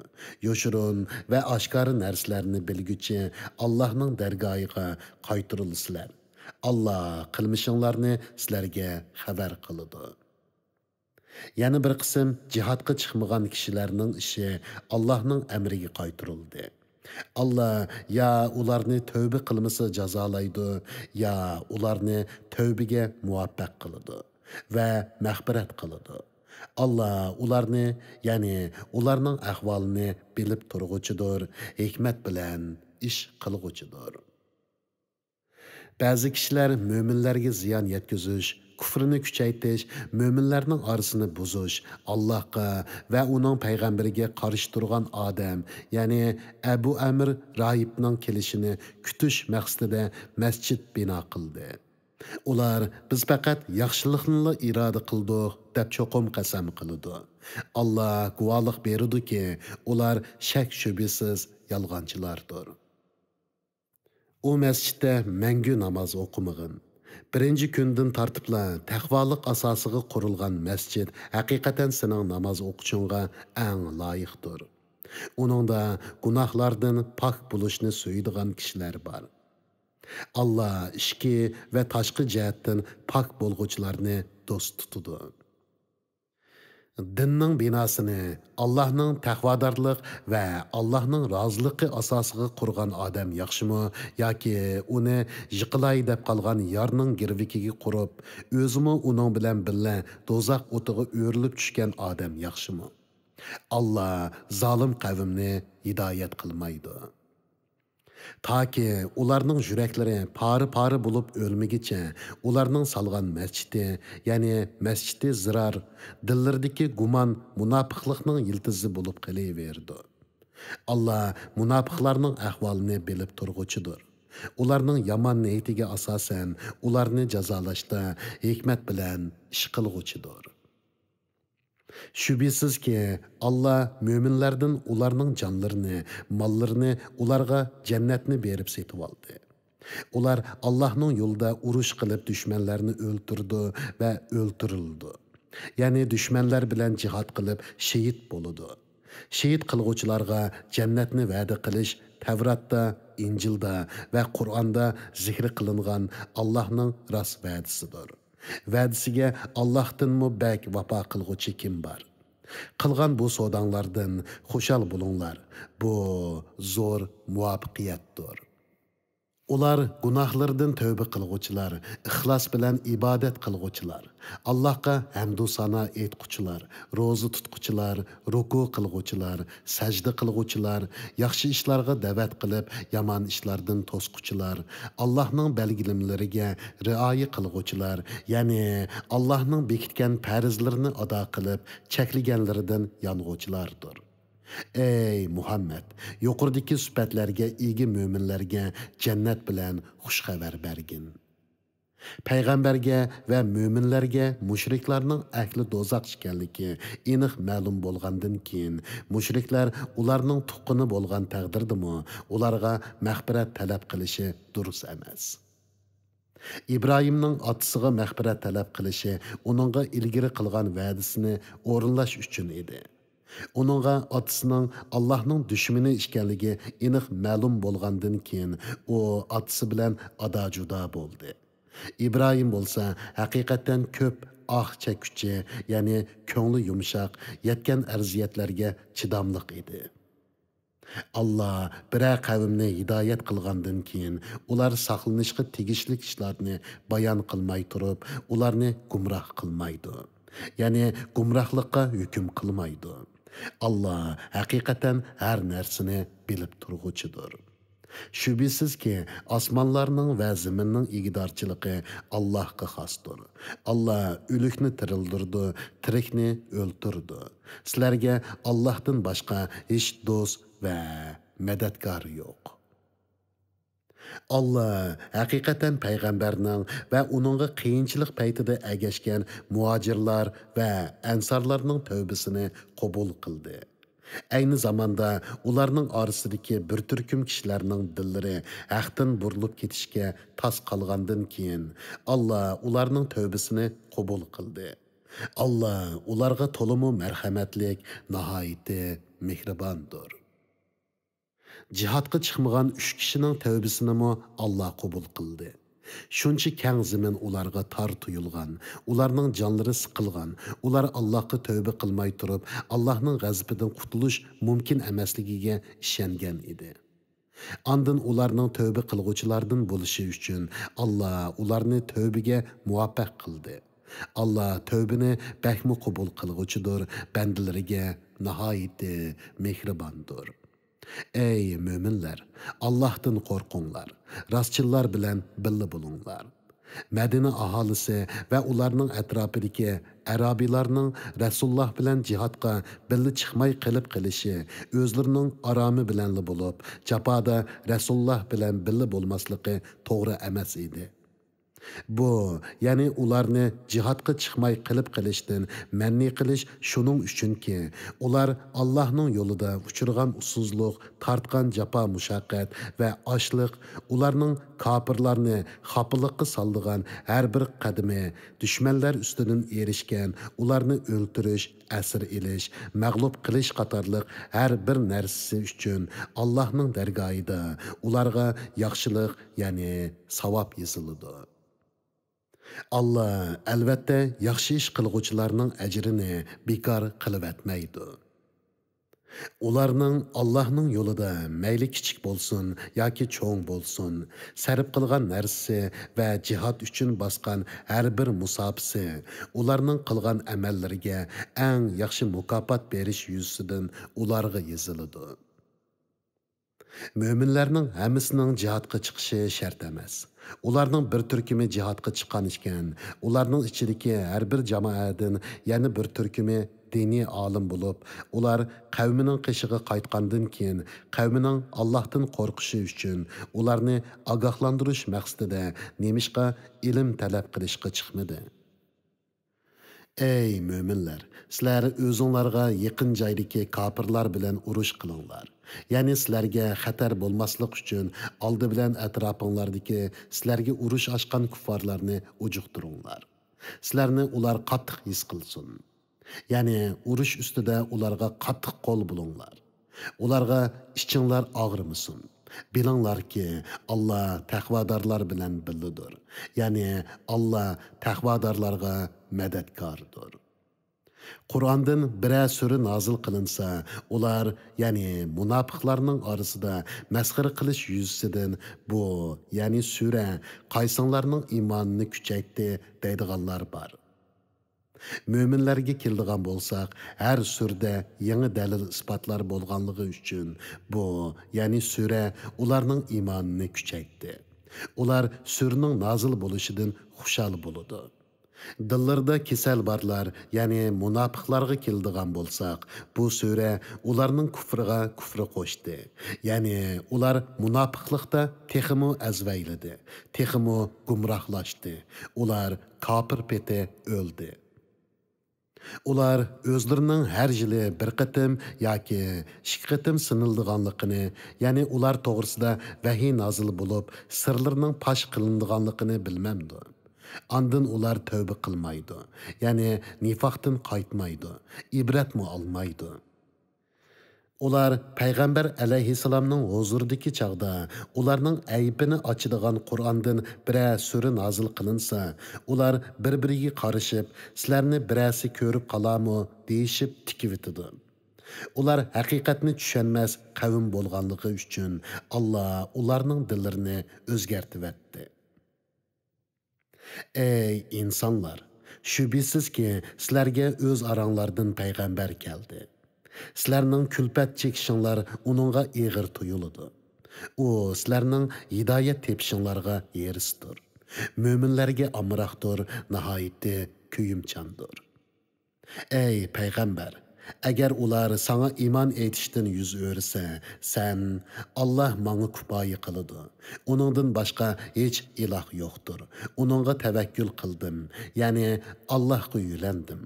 Yoshirun va oshkora narsalarni bilguchi Allohning dargohiga qaytarilsizlar. Allah qilmishinglarni sizlarga xabar qiladi. Yana bir qism jihodga chiqmagan kishilarning ishi Allohning amriga qaytarildi. Allah ya ularni tövbe qilmasa jazolaydi, ya ularni tövbega muvaffaq qiladi va mag'firat qiladi. Allah ularni, ya'ni ularning ahvolini bilib turg'uchidir, hikmat bilan ish qilg'uchidir. Ba'zi kishilar mo'minlarga ziyon yetkazish, kufrini kuchaytirish, mo'minlarning orasini buzish, Allohga va uning payg'ambariga qarshi turgan odam, ya'ni Abu Amr rohibning kelishini kutish maqsadida masjid bino qildi. Ular biz faqat yaxshilikni iroda qildik deb cho'qim qasam qildi. Allah guvohlik berdi-ki, ular shak shubhasiz yolg'onchilardir. O masjidda mangu namoz o'qimag'in. Birinchi kundan tartibla taqvolik asosiga qurilgan masjid haqiqatan sening namoz o'qishingga eng loyiqdir. Uningda gunohlardan pok bo'lishni so'yadigan kishilar bor. Allah ishki va tashqi jihatdan pok bo'lg'uvchilarni do'st tutadi. Dinning binosini Allohning taqvodorlik va Allohning roziligi asosiga qurgan odam yaxshimi yoki uni yiqilay deb qolgan yorning girvikiga qurib, o'zimi uning bilan birga do'zax o'tiga o'rilib tushgan odam yaxshimi? Alloh zolim qavmni hidoyat qilmaydi. Taki ularning yuraklari pari bo'lib o'lmagicha, ularning salgan masjidi, ya'ni masjidi zirar, dillardagi gumon munofiqlikning yiltizi bo'lib qolaverdi. Alloh munofiqlarning ahvolini bilib turg'uchidir. Ularning yomon niyatiga asosan ularni jazolashda hikmat bilan ish qilg'uchidir. Şübhəsiz Allah möminlərdən onların canlarını, mallarını onlarga cənnətni berib setib aldı. Ular Allah'ın yolda uruş qılıb düşmənlərini öldürdü və öldürüldü. Yəni düşmənlər bilən cihad qılıb şehit boludu. Şehit qılğuçularga cənnətni vədə qilish Tevratda, İncildə və Qur'anda zikri qılınğan Allah'ın rast vədisidir. Vədisiga Allah'tınmı bək vapa qılğuçı kim var? Qılğan bu sodanlardan xoşal bulunlar. Bu zor muvaffaqiyatdir. Ular günahlardan tövbe qılğuçılar, ixlas bilan ibadet qılğuçılar, Allah'a hamdu sana etquçular, rozu tutquçular, ruku qılğuçular, sajda qılğuçular, yaxşı işlarga davet qilib, yaman işlardan tosquçular, Allah'ның belgilimleriga rioya qılğuçular, yani Allah'ның bekitgan farzlarini ado qilib, cheklaganlaridan yonğuçulardir. Ey Muhammed, yuqoridagi sifatlarga ega mo'minlarga jannat bilan xush xabar bergin. Payg'ambarga va mo'minlarga mushriklarning ahli do'zax ekanligi aniq ma'lum bo'lgandan keyin mushriklar ularning tuqqini bo'lgan taqdirdimi ularga mag'firat talab qilishi durust emas. İbrahimning otasiga mag'firat talab qilishi uningga ilgari qilgan va'dasini o'rinlash uchun edi. Onunğa atasının Allah'ның düşməni işkənligi aniq ma'lum bo'lgandan keyin o atası bilan ada-juda bo'ldi. İbrahim bolsa haqiqatan ko'p çeküçe, yani ko'ngli yumshaq, yetgan arziyatlarga chidamliq edi. Allah birə qavmni hidoyat qilgandan keyin ular saqlanishga tegishli ishlarni bayon qilmay turib, ularni gumroh qilmaydi. Yani gumrohlikqa hukm qilmaydi. Allah haqiqatan har narsani bilib turg'uchidir. Şübhəsiz osmonlarning va zaminning igidorchiligi Allohga xosdir. Allah o'likni tirildirdi, tirikni o'ltirdi. Sizlarga Allohdan boshqa hech do'st va madadkor yo'q. Allah haqiqatan payg'ambarning va uningga qiyinchilik paytida agashgan muhojirlar va ansarlarning tövbesini qabul qildi. Ayni zamanda ularning orasidagi bir turkum kishilarning dillari haqdan burilib ketishga tas qolgandan keyin Allah ularning tövbesini qabul qildi. Allah ularga to'liq marhamatlik, nihoyatda mehribondir. Cihadga chiqmagan 3 kishining tövbesini Allah qabul qildi. Shuncha keng zamin ularga tar tuyulgan, ularning jonlari siqilgan, ular Allohga tövbe qilmay turib, Allohning g'azabidan qutulish mumkin emasligiga ishongan edi. Andın ularning tövbe qilguvchilardan bo'lishi uchun Allah ularni tövbega muvaffaq qildi. Allah tövbini bakmi qabul qilguvchidir, bandalariga nihoyatda mehribondir. Ey möminlər, Allah'tan qorqunlar, rastçılar bilan birga bulunlar. Madina aholisi va ularning atrofidagi arabilarning Rasululloh bilan jihadga birga chiqmay qilib qilishi o'zlarining aromi bilan bo'lib, jafoda Rasululloh bilan birga bo'lmasligi to'g'ri emas edi. Bu, yani ularni jihadga chiqmay qilib qilishdan manni qilish shuning uchunki, ular Allohning yo'lida uchirgan usuzluq, tartgan jafo mushaqqat va ochliq ularning kofirlarni xafalikqa soldigan har bir qadami dushmanlar ustidan erishgan, ularni o'ldirish, asir ilish, mag'lub qilish qatorliq har bir narsasi uchun Allohning dargohida ularga yaxshilik, ya'ni savob yoziladi. Allah albatta yaxshi ish qilg'uvchilarning ajrini bekor qilib etmaydi. Ularning Allohning yo'lida mayli kichik bo'lsin yoki cho'ng bo'lsin, sarf qilgan narsasi va jihad uchun bosgan har bir musofasi ularning qilgan amallariga eng yaxshi mukofot berish yuzasidan ularga yoziladi. Mo'minlarning hammasining jihodga chiqishi shart emas. Ularning bir turkumi jihodga chiqqan ekan, ularning ichidagi har bir jamoadan yana bir turkumi diniy olim bo'lib, ular qavmining qishig'i qaytgandan keyin qavmining Allohdan qo'rqishi uchun ularni ogohlantirish maqsadida nemishqa ilm talab qilishga chiqmadi. Ey mo'minlar, sizlar o'zinglarga yaqin joydagi kofirlar bilan urush qilinglar. Ya'ni sizlarga xatar bo'lmaslik uchun oldi bilan atrofinglardagi sizlarga urush ochgan kuffarlarni ujuqtiringlar. Sizlarni ular qattiq his qilsin. Ya'ni urush ustida ularga qattiq qo'l bo'linglar. Ularga ichinglar og'rimasin. Bilinglarki, Allah taqvodorlar bilan birlidir. Ya'ni Allah taqvodorlarga madadkordir. Qur'ondan biror sura nozil qilinsa, ular, ya'ni munofiqlarning orasida masxara qilish yuzasidan bu, ya'ni sura qaysinglarning iymonini kuchaytdi deydiganlar bor. Mo'minlarga keldigan bo'lsak, har surda yangi dalil isbotlar bo'lganligi uchun bu, ya'ni sura ularning iymonini kuchaytdi. Ular surning nozil bo'lishidan xushal bo'ladi. Dillarda kesal barlar, ya'ni munofiqlarga keldigan bo'lsak, bu sura ularning kufriga kufri qo'shdi. Ya'ni ular munofiqlikda texmu azvayladi, texmu gumrohlashdi. Ular kofir peti o'ldi. Ular o'zlarining har yili bir qatim yoki ikki qatim sinildiganligini, ya'ni ular to'g'risida vahiy nozil bo'lib, sirlarining pash qilindiganligini bilmamdi. Andın ular tövbe qilmaydi, ya'ni nifoqdan qaytmaydi, ibratmi olmaydi. Ular Payg'ambar alayhissalomning huzuridagi chaqda ularning aybini ochadigan Qur'ondan biror sura nozil qilinsa, ular bir-biriga qarashib, sizlarni birasi ko'rib qolami deyishib tikivitidi. Ular haqiqatni tushunmas qavm bo'lganligi uchun Allah ularning dillarini o'zgartiribdi. Ey insonlar, shubhisizki sizlarga o'z aranglardan payg'ambar keldi. Sizlarning kulpat chekishinglar uningga ig'ir tuyuladi. U sizlarning hidoyat tepishinglarga erisdir. Mo'minlarga amroqdir, nihoyatda kuyimchandir. Ey payg'ambar, agar ular sana iymon etishdan yuz o'rsa, sen Allah manga kupoyi qiladi. Uningdan boshqa hech iloh yo'qdir. Uningga tavakkul qildim, ya'ni Allohga yo'landim.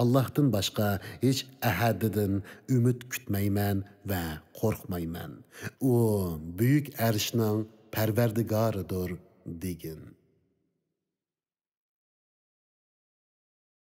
Allohdan boshqa hech ahadidan umid kutmayman va qo'rqmayman. U buyuk arshning parvardigoridir degin.